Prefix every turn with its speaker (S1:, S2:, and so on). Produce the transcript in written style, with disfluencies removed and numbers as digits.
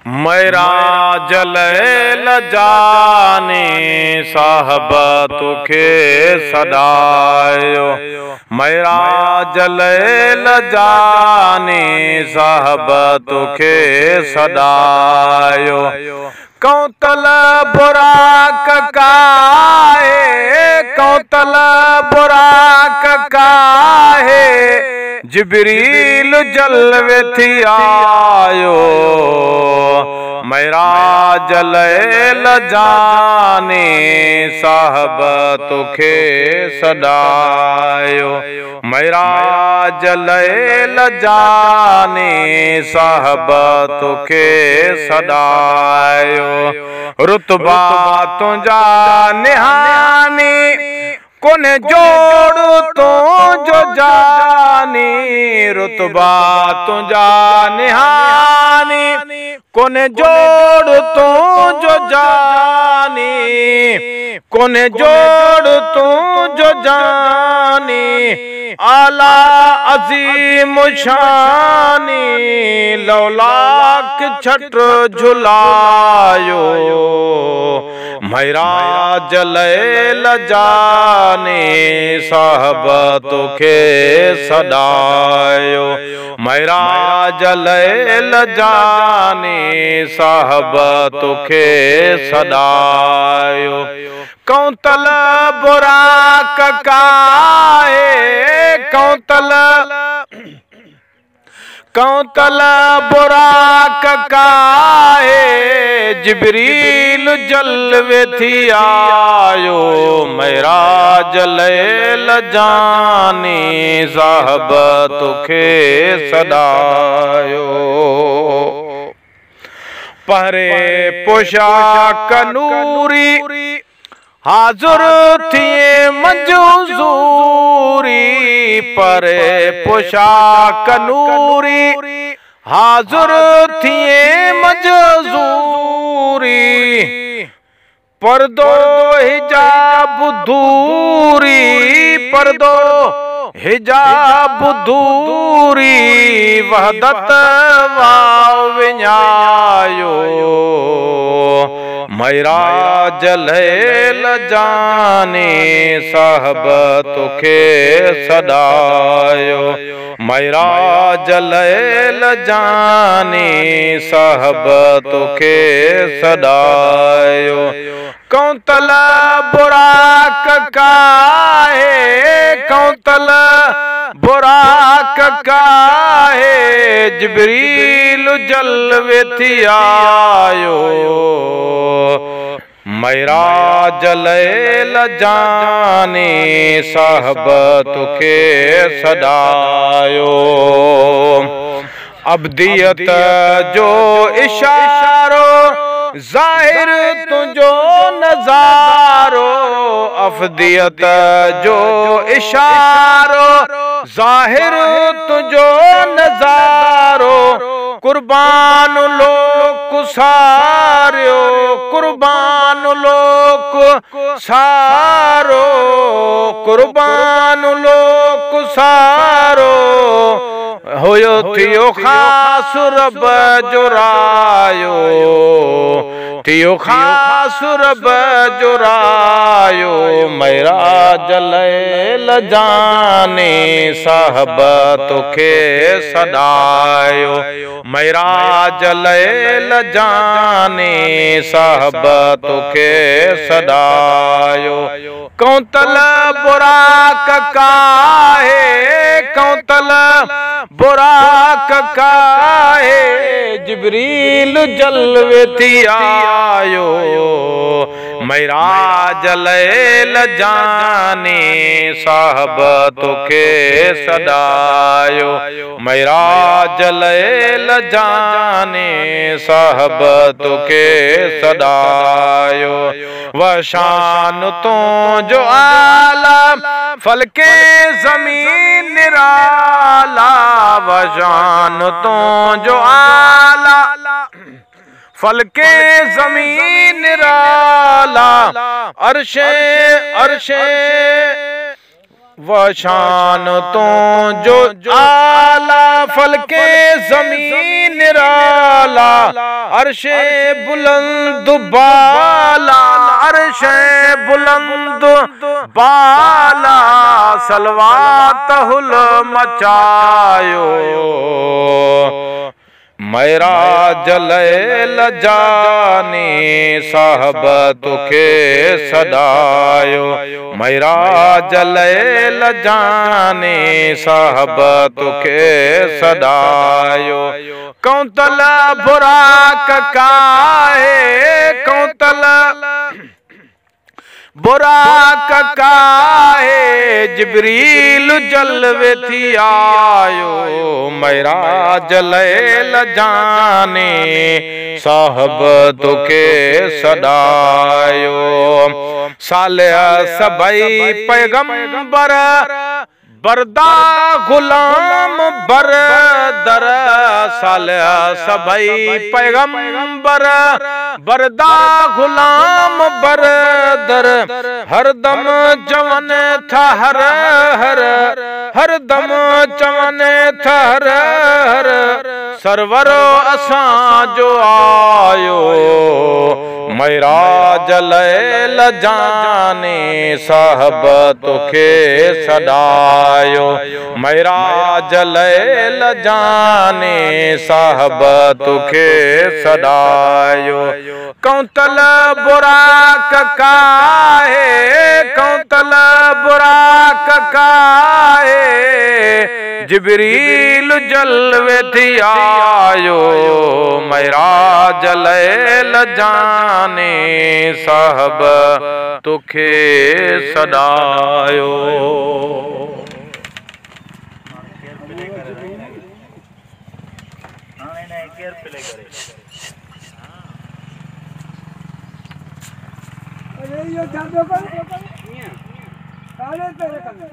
S1: मेरा जलैल जाने साहब तुखे सदायो। मेरा जलैल जाने साहब तुखे सदायो। कौतल बुराक काहे कौतल बुराक काहे जिब्रील जलवे थी आयो। मेरा जलैल जाने साहब तुखे सदायो। मेरा जलैल जाने साहब तुखे सदायो। रुतबा तुझा निहानी कोने जोड़ तो जो जानी। रुतबा तुझा निहानी कोने जोड़ तो जो जानी। कोने जोड़ तो जो जानी। आला अजीम शानी लौलाक छट झुलायो। मेरा जलैल जाने साहब तुखे सदायो। मेरा जलैल जाने साहब तुखे सदायो। कौतल बुराक काहे कौतल बुराक काहे जिब्रील जलवे थी आयो। मेरा जलैल जाने साहब तुखे सदायो। पहरे पोशाक नूरी हाजुर थिए मंजूरी। परे पोशाक नूरी हाजुर थिए मंजूरी। पर्दो हिजाब दूरी पर्दो हिजाब दूरी वहदत वाविन्यायो। मेरा जलैल जाने साहब तुखे सदायो। मेरा जलैल जाने साहब तुखे सदायो। कौतल बुराक काहे कौतल बुराक काहे जिब्रील जलवे थी आयो। मेरा जलैल जाने साहब तुखे सदायो। अब्दियत जो इशारो जाहिर तुझो नजारो। अफदियत जो इशारो जाहिर तुझो नजारो। कुर्बान लोक सारो कुर्बान लोक सारो। कुर्बान लोक सारो होयो थियो खास रब जुरायो। थियो खास रब जुरायो। मेरा जलैल जाने साहब तुखे सदायो। मेरा जलैल जाने साहब तुखे सदायो। कौतल बुराक काहे कौतल बुराक काहे जिब्रील जलवे थी आयो। मेरा जलैल जाने साहब तुखे सदायो। मेरा जलैल जाने साहब तुखे सदायो। वशान तो जो आला फलके जमीन निराला। वशान तो जो आला फलके जमीन निराला। अर्शे अर्शे वशान तो जो आला फलके ज़मीन निराला, अर्शे बुलंद बाला, अर्शे बुलंद बाला, सलवातहुल मचायो, मेरा जलैल जाने साहब तुखे सदायो, मेरा जलैल जाने साहब तुखे सदायो। कौंतल बुराक काहे, कौंतल बुराक काहे, जिब्रील जलवे थी आयो, मेरा जलैल जाने साहब तुखे सदायो। सालिया सबई पैगंबर बरदा गुलाम बरदर, सालिया सबई पैगंबर बरदा गुलाम बरदर, हरदम चवन था हर हर, हरदम चवन था हर हर, सरवरो असां जो आयो, मेरा जलैल जाने साहब तुखे सदायो, मेरा जलैल जाने साहब तुखे सदायो। कौंतल बुराक काहे, कौंतल बुराक काहे, जिब्रील जलवे थी आयो, मेरा जलैल जाने साहब तुखे सदायो।
S2: अरे ये जादू कर, काले तेरे कने